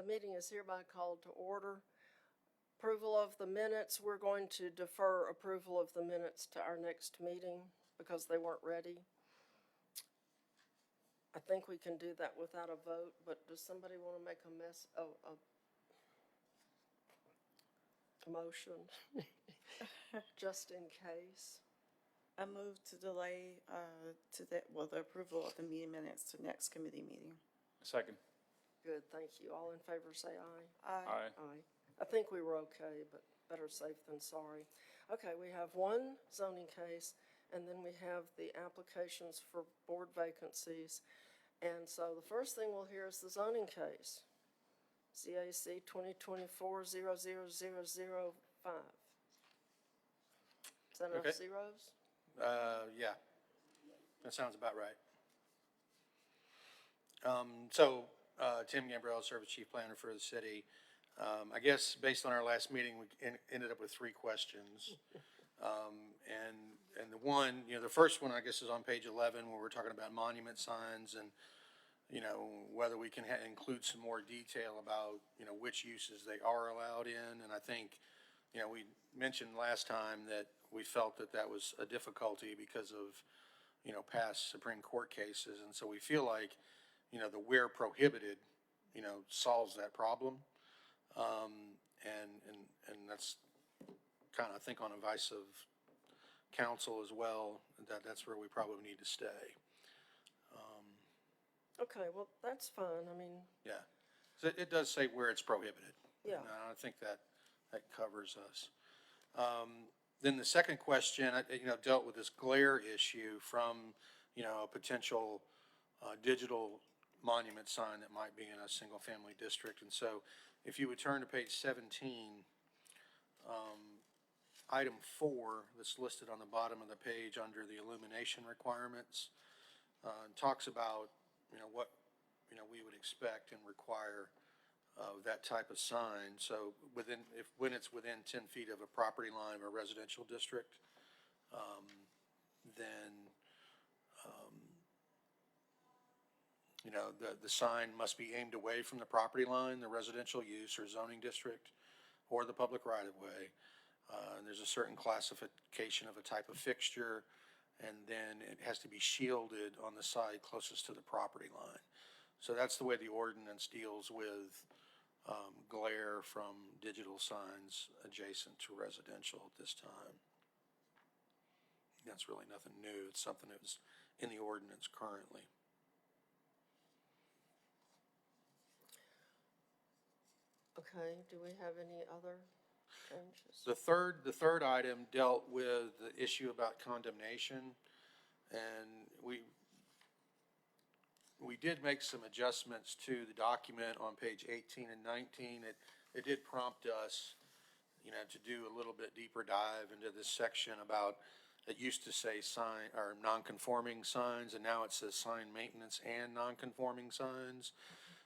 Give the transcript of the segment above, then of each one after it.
The meeting is hereby called to order. Approval of the minutes, we're going to defer approval of the minutes to our next meeting because they weren't ready. I think we can do that without a vote, but does somebody want to make a motion? Just in case. I move to delay the approval of the meeting minutes to next committee meeting. Second. Good, thank you. All in favor say aye. Aye. Aye. I think we were okay, but better safe than sorry. Okay, we have one zoning case, and then we have the applications for board vacancies. And so the first thing we'll hear is the zoning case, CAC 2024-00005. Is that enough Okay. zeros? Yeah, that sounds about right. Tim Gambrell, serve as chief planner for the city. I guess based on our last meeting, we ended up with 3 questions. And the one, the first one, I guess, is on page 11, where we're talking about monument signs and, whether we can include some more detail about, which uses they are allowed in. And I think, we mentioned last time that we felt that that was a difficulty because of, past Supreme Court cases. And so we feel like, the where prohibited, solves that problem. And that's kind of, I think, on advice of council as well, that's where we probably need to stay. Okay, well, that's fine. I mean, Yeah, so it does say where it's prohibited. yeah. And I think that covers us. Then the second question, dealt with this glare issue from, a potential digital monument sign that might be in a single-family district. And so if you would turn to page 17, item 4 that's listed on the bottom of the page under the illumination requirements, talks about, what, we would expect and require of that type of sign. So when it's within 10 feet of a property line of a residential district, then, the sign must be aimed away from the property line, the residential use or zoning district, or the public right-of-way. And there's a certain classification of a type of fixture, and then it has to be shielded on the side closest to the property line. So that's the way the ordinance deals with glare from digital signs adjacent to residential at this time. That's really nothing new. It's something that was in the ordinance currently. Okay, do we have any other changes? The third item dealt with the issue about condemnation, and we did make some adjustments to the document on page 18 and 19. It did prompt us, to do a little bit deeper dive into this section about, it used to say sign or non-conforming signs, and now it says sign maintenance and non-conforming signs.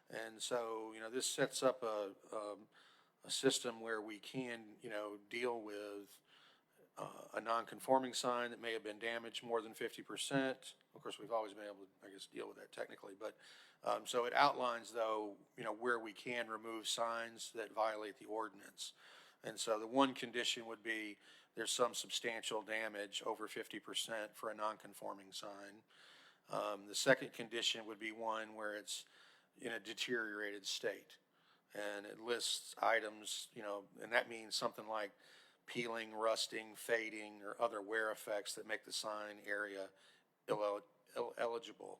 And so, this sets up a system where we can, deal with a non-conforming sign that may have been damaged more than 50%. Of course, we've always been able to, I guess, deal with that technically. But so it outlines, though, where we can remove signs that violate the ordinance. And so the one condition would be there's some substantial damage over 50% for a non-conforming sign. The second condition would be one where it's in a deteriorated state. And it lists items, and that means something like peeling, rusting, fading, or other wear effects that make the sign area illegible.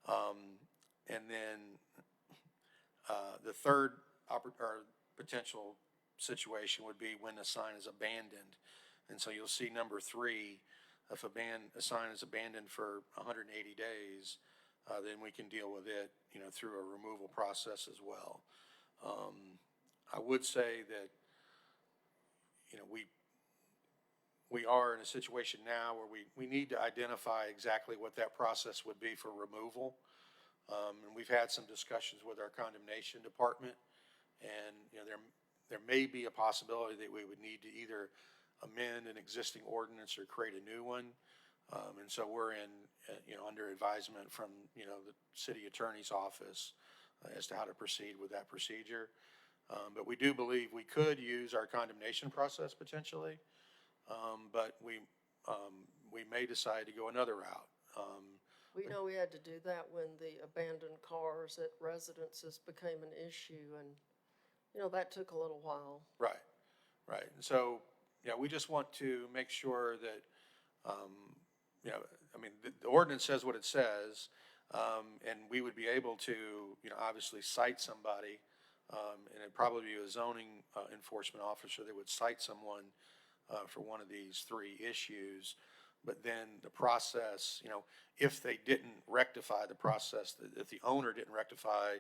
And then the third potential situation would be when a sign is abandoned. And so you'll see number 3, if a sign is abandoned for 180 days, then we can deal with it, through a removal process as well. I would say that, we are in a situation now where we need to identify exactly what that process would be for removal. And we've had some discussions with our condemnation department, and, there may be a possibility that we would need to either amend an existing ordinance or create a new one. And so we're in, under advisement from, the city attorney's office as to how to proceed with that procedure. But we do believe we could use our condemnation process potentially, but we may decide to go another route. We know we had to do that when the abandoned cars at residences became an issue, and, that took a little while. Right, right. And so, we just want to make sure that, the ordinance says what it says, and we would be able to, obviously cite somebody, and it'd probably be a zoning enforcement officer that would cite someone for one of these three issues. But then the process, if they didn't rectify the process, if the owner didn't rectify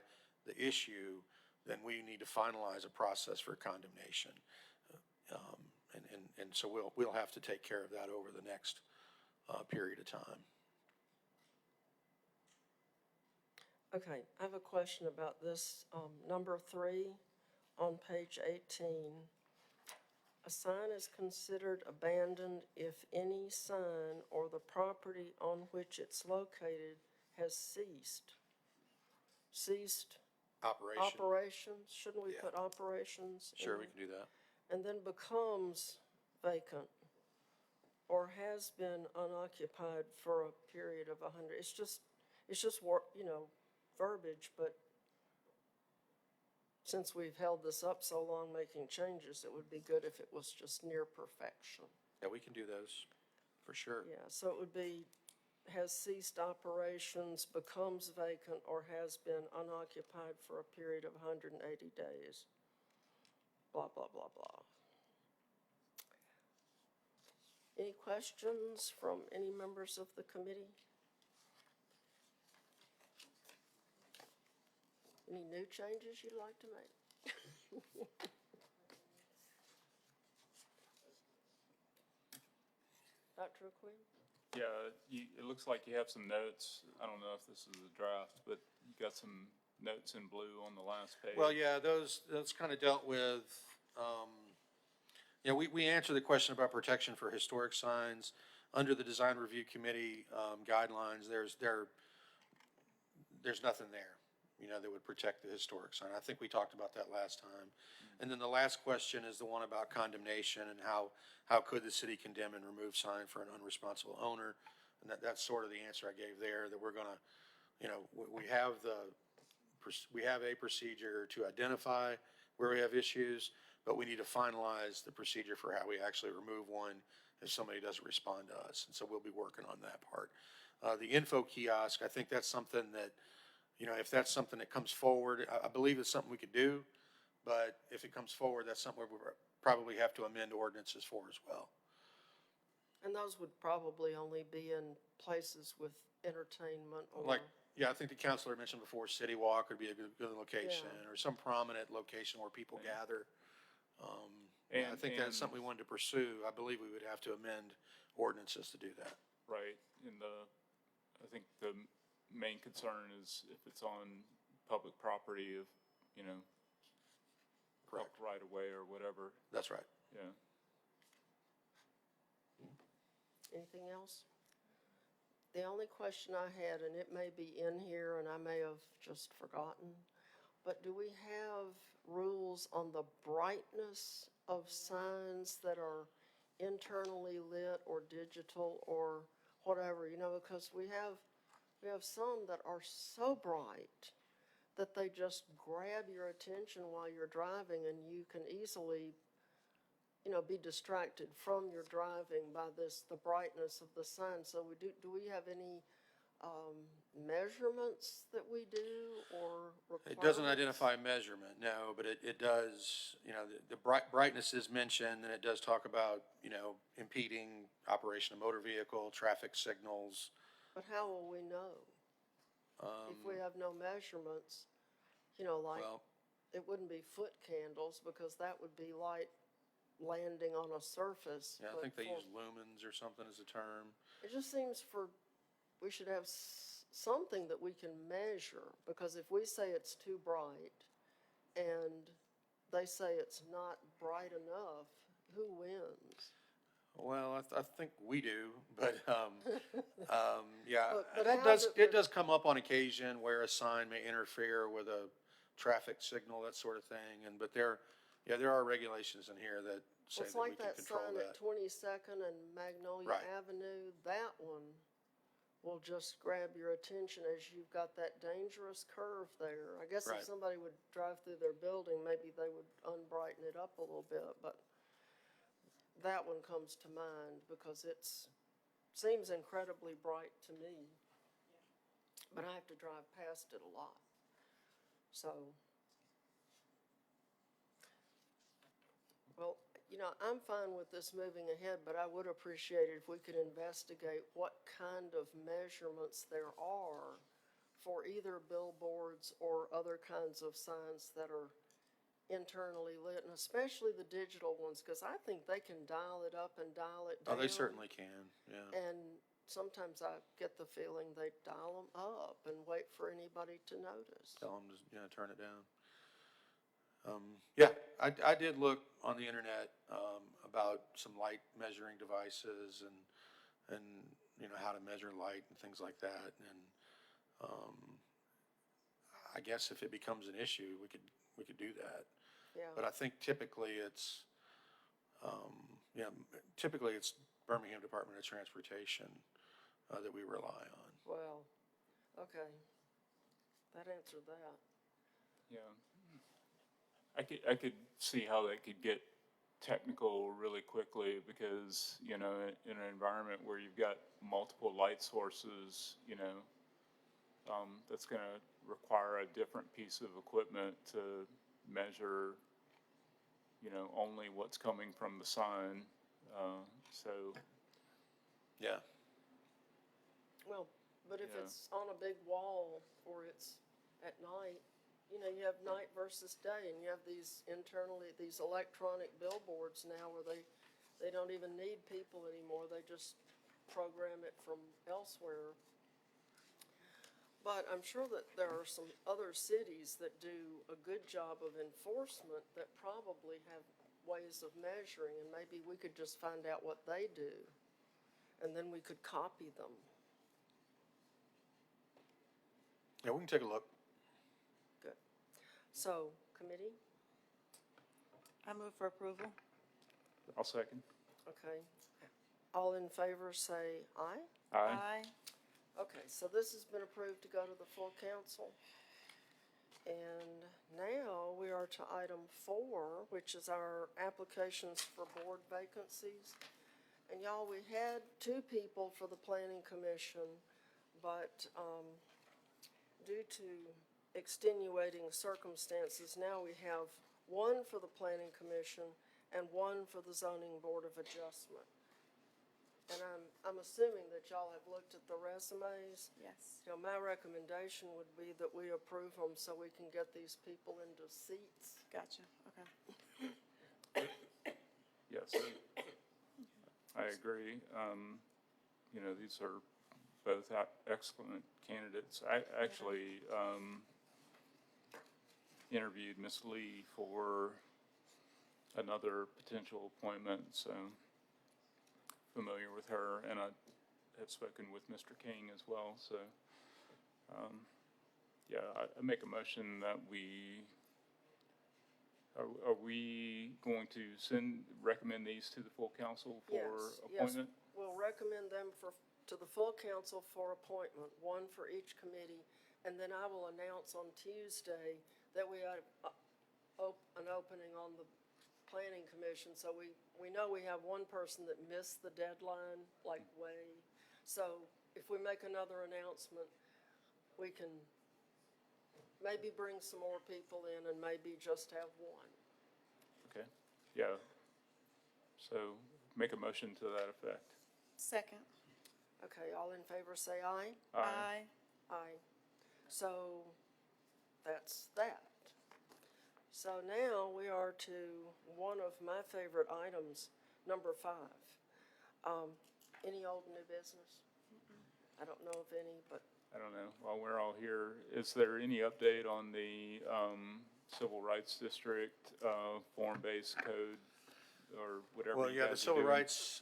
the issue, then we need to finalize a process for condemnation. And so we'll have to take care of that over the next period of time. Okay, I have a question about this, number 3 on page 18. A sign is considered abandoned if any sign or the property on which it's located has ceased. Ceased operations, shouldn't we Yeah. put operations? Sure, in we can do that. And then becomes vacant or has been unoccupied for a period of 100. It's just verbiage, but since we've held this up so long making changes, it would be good if it was just near perfection. Yeah, we can do those, for sure. Yeah, so it would be, has ceased operations, becomes vacant, or has been unoccupied for a period of 180 days. Blah, blah, blah, blah. Any questions from any members of the committee? Any new changes you'd like to make? Dr. Quinn? Yeah, it looks like you have some notes. I don't know if this is a draft, but you got some notes in blue on the last page. Well, yeah, those kind of dealt with, we answered the question about protection for historic signs. Under the Design Review Committee guidelines, there's nothing there, that would protect the historic sign. I think we talked about that last time. And then the last question is the one about condemnation and how could the city condemn and remove sign for an unresponsible owner? And that's sort of the answer I gave there, that we're gonna, we have a procedure to identify where we have issues, but we need to finalize the procedure for how we actually remove one if somebody doesn't respond to us. And so we'll be working on that part. The info kiosk, I think that's something that, if that's something that comes forward, I believe it's something we could do, but if it comes forward, that's something we probably have to amend ordinances for as well. And those would probably only be in places with entertainment or. I think the counselor mentioned before, City Walk would be a good location, or some prominent location where people gather. I think that's something we wanted to pursue. I believe we would have to amend ordinances to do that. Right, I think the main concern is if it's on public property of, Correct. right away or whatever, That's right. yeah. Anything else? The only question I had, and it may be in here and I may have just forgotten, but do we have rules on the brightness of signs that are internally lit or digital or whatever, because we have some that are so bright that they just grab your attention while you're driving, and you can easily, be distracted from your driving by the brightness of the sign. So do we have any measurements that we do or requirements? It doesn't identify measurement, no, but it does, the brightness is mentioned, and it does talk about, impeding operation of motor vehicle, traffic signals. But how will we know? If we have no measurements, Well, it wouldn't be foot candles because that would be light landing on a surface. yeah, I but think they for- use lumens or something as a term. It just seems we should have something that we can measure, because if we say it's too bright and they say it's not bright enough, who wins? Well, I think we do, but, yeah, But it how does, do- it does come up on occasion where a sign may interfere with a traffic signal, that sort of thing, and, but there are regulations in here that say It's that we like can that control sign at that. 22nd and Magnolia Right. Avenue, that one will just grab your attention as you've got that dangerous curve there. I guess Right. if somebody would drive through their building, maybe they would unbrighten it up a little bit, but that one comes to mind because seems incredibly bright to me. But I have to drive past it a lot. So, well, I'm fine with this moving ahead, but I would appreciate it if we could investigate what kind of measurements there are for either billboards or other kinds of signs that are internally lit, and especially the digital ones, because I think they can dial it up and dial it Oh, down. they certainly can, yeah. And sometimes I get the feeling they dial them up and wait for anybody to notice. Tell them to, turn it down. Yeah, I did look on the internet, about some light measuring devices and, how to measure light and things like that, and, I guess if it becomes an issue, we could do that. Yeah. But I think typically it's, typically it's Birmingham Department of Transportation, that we rely on. Well, okay. That answered that. Yeah. I could see how that could get technical really quickly because, in an environment where you've got multiple light sources, that's gonna require a different piece of equipment to measure, only what's coming from the sign. So, Yeah, Well, but if Yeah. it's on a big wall or it's at night, you have night versus day, and you have these electronic billboards now where they don't even need people anymore. They just program it from elsewhere. But I'm sure that there are some other cities that do a good job of enforcement that probably have ways of measuring, and maybe we could just find out what they do, and then we could copy them. yeah, we can take a look. Good. So, committee? I move for approval. I'll second. Okay. All in favor say aye. Aye. Okay, so this has been approved to go to the full council. And now we are to item 4, which is our applications for board vacancies. And y'all, we had 2 people for the planning commission, but, due to extenuating circumstances, now we have 1 for the planning commission and 1 for the zoning board of adjustment. And I'm assuming that y'all have looked at the resumes. Yes. My recommendation would be that we approve them so we can get these people into seats. Gotcha, okay. Yes, I agree. These are both excellent candidates. I actually, interviewed Miss Lee for another potential appointment, so familiar with her, and I have spoken with Mr. King as well, so, I make a motion that are we going to recommend these to the full council for Yes, appointment? We'll recommend them to the full council for appointment, 1 for each committee. And then I will announce on Tuesday that we have an opening on the planning commission. So we know we have 1 person that missed the deadline, like way. So if we make another announcement, we can maybe bring some more people in and maybe just have 1. Okay, yeah. So make a motion to that effect. Second. Okay, all in favor say aye. Aye. Aye. So, that's that. So now we are to one of my favorite items, number 5. Any old new business? I don't know of any, but I don't know, while we're all here, is there any update on the Civil Rights District form-based code or whatever Well, you yeah, the guys are Civil doing? Rights,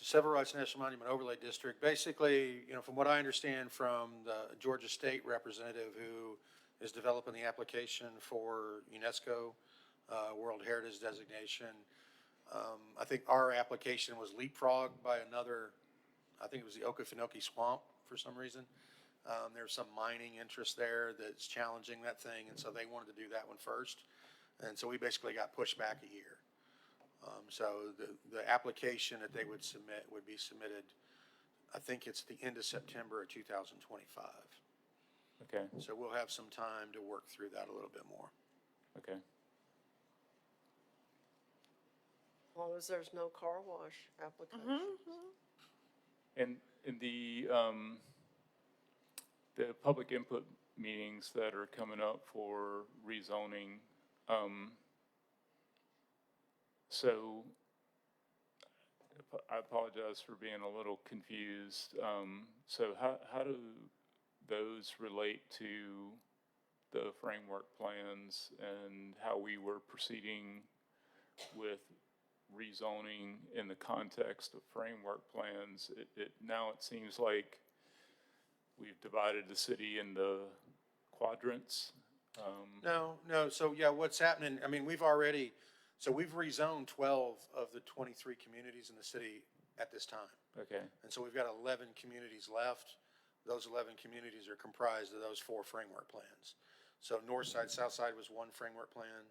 Civil Rights National Monument Overlay District, basically, from what I understand from the Georgia State representative who is developing the application for UNESCO, World Heritage designation, I think our application was leapfrogged by another, I think it was the Okefenokee Swamp for some reason. There's some mining interest there that's challenging that thing, and so they wanted to do that one first. And so we basically got pushed back a year. So the application that they would submit would be submitted, I think it's the end of September of 2025. Okay, So we'll have some time to work through that a little bit more. okay. As long as there's no car wash application. And in the public input meetings that are coming up for rezoning, so I apologize for being a little confused. So how do those relate to the framework plans and how we were proceeding with rezoning in the context of framework plans? Now it seems like we've divided the city into quadrants. No, so yeah, what's happening, I mean, we've rezoned 12 of the 23 communities in the city at this time. Okay, And so we've got 11 communities left. Those 11 communities are comprised of those 4 framework plans. So north side, south side was one framework plan.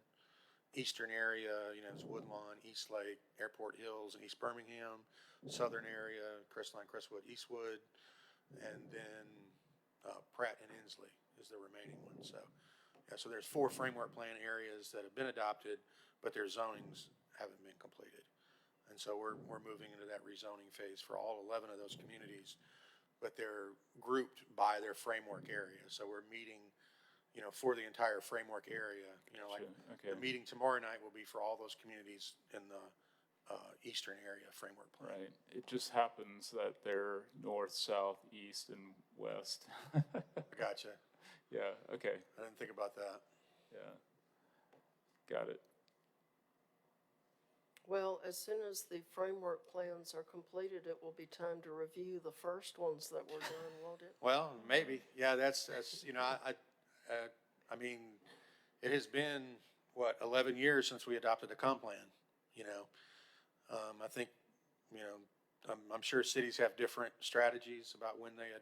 Eastern area, is Woodlawn, East Lake, Airport Hills, and East Birmingham. Southern area, Crestline, Crestwood, Eastwood, and then Pratt and Inslee is the remaining one. So, yeah, so there's 4 framework plan areas that have been adopted, but their zonings haven't been completed. And so we're moving into that rezoning phase for all 11 of those communities, but they're grouped by their framework area. So we're meeting, for the entire framework area, like okay. the meeting tomorrow night will be for all those communities in the eastern area framework plan. Right. It just happens that they're north, south, east, and west. I gotcha. Yeah, okay, I didn't think about that. yeah. Got it. Well, as soon as the framework plans are completed, it will be time to review the first ones that were done, won't it? Well, maybe. Yeah, that's I mean, it has been, 11 years since we adopted the comp plan, I think, I'm sure cities have different strategies about when they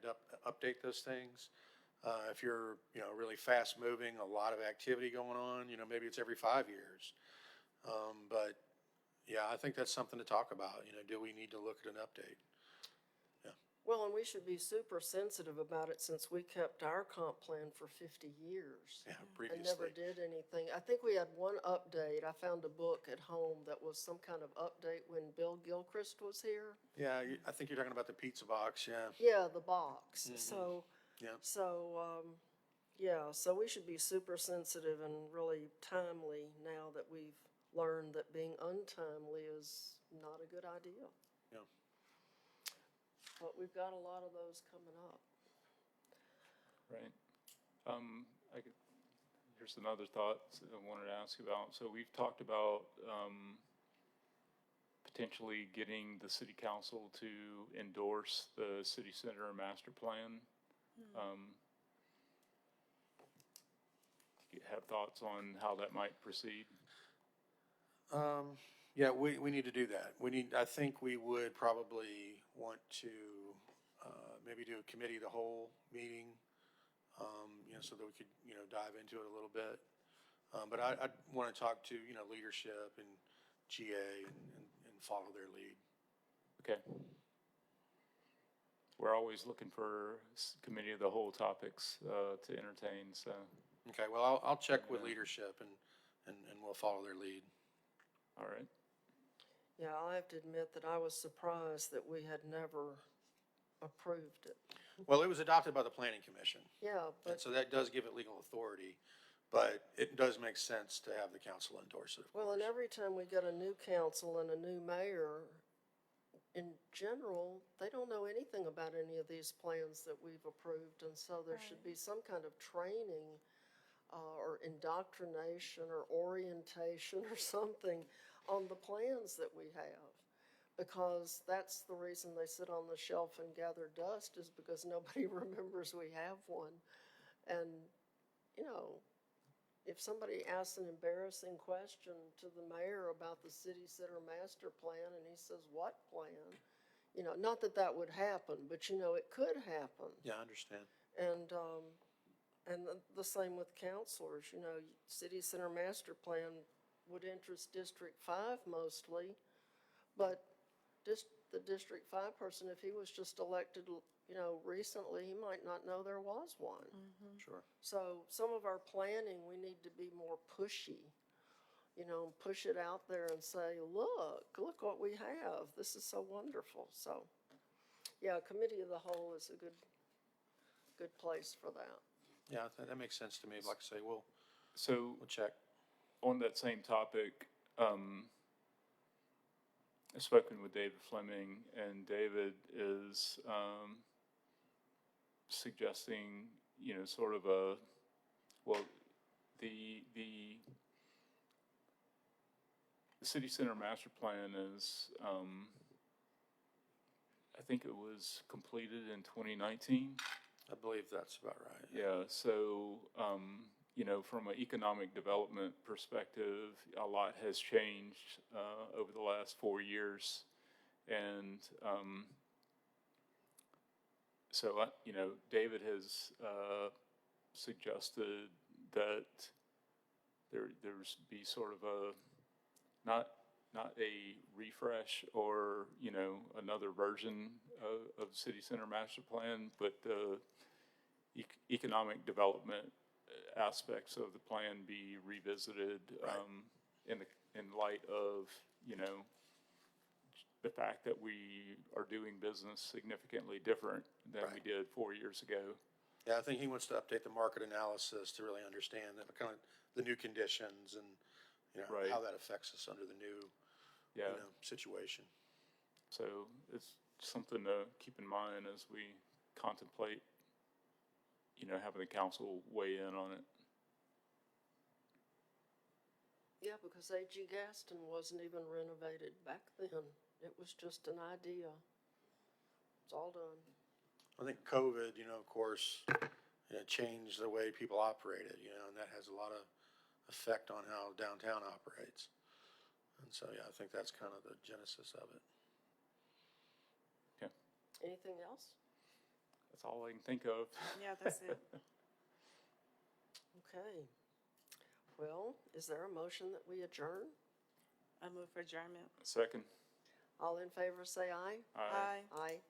update those things. If you're, really fast moving, a lot of activity going on, maybe it's every 5 years. But yeah, I think that's something to talk about, do we need to look at an update? Well, and we should be super sensitive about it since we kept our comp plan for 50 years. Yeah, And previously. never did anything. I think we had one update. I found a book at home that was some kind of update when Bill Gilchrist was here. Yeah, I think you're talking about the pizza box, yeah. Yeah, the box. So, Yeah. so we should be super sensitive and really timely now that we've learned that being untimely is not a good idea. Yeah. But we've got a lot of those coming up. Right. Here's another thought I wanted to ask about. So we've talked about potentially getting the city council to endorse the city center master plan. Do you have thoughts on how that might proceed? Yeah, we need to do that. I think we would probably want to, maybe do a committee of the whole meeting, so that we could, dive into it a little bit. But I'd want to talk to, leadership and GA and follow their lead. Okay. We're always looking for committee of the whole topics to entertain, so. Okay, well, I'll check with leadership and we'll follow their lead. All right. Yeah, I have to admit that I was surprised that we had never approved it. Well, it was adopted by the Planning Commission, Yeah, and but, so that does give it legal authority, but it does make sense to have the council endorse it, of well, course. and every time we get a new council and a new mayor, in general, they don't know anything about any of these plans that we've approved, and so there should be some kind of training or indoctrination or orientation or something on the plans that we have. Because that's the reason they sit on the shelf and gather dust, is because nobody remembers we have one. And, you know, if somebody asks an embarrassing question to the mayor about the city center master plan and he says, what plan? You know, not that that would happen, but you know, it could happen. Yeah, I understand. And the same with counselors, you know, city center master plan would interest District 5 mostly, but the District 5 person, if he was just elected, you know, recently, he might not know there was one. Sure. So some of our planning, we need to be more pushy, you know, push it out there and say, look what we have. This is so wonderful. So, yeah, committee of the whole is a good place for that. Yeah, that makes sense to me. Like I say, we'll So check. on that same topic, I've spoken with David Fleming, and David is suggesting, you know, sort of the city center master plan is, I think it was completed in 2019. I believe that's about right. Yeah, so, you know, from an economic development perspective, a lot has changed over the last 4 years. And so, you know, David has suggested that there's be sort of not a refresh or, you know, another version of the city center master plan, but the economic development aspects of the plan be revisited, Right. in light of, you know, the fact that we are doing business significantly different than we Right. did 4 years ago. Yeah, I think he wants to update the market analysis to really understand that kind of the new conditions and, you know, Right. how that affects us under the new, Yeah, you know, situation. so it's something to keep in mind as we contemplate, you know, having the council weigh in on it. Yeah, because A.G. Gaston wasn't even renovated back then. It was just an idea. It's all done. I think COVID, you know, of course, you know, changed the way people operated, you know, and that has a lot of effect on how downtown operates. And so, yeah, I think that's kind of the genesis of it. Okay, Anything else? that's all I can think of. Yeah, that's it. Okay. Well, is there a motion that we adjourn? I move for adjournment. Second. All in favor say aye. Aye. Aye.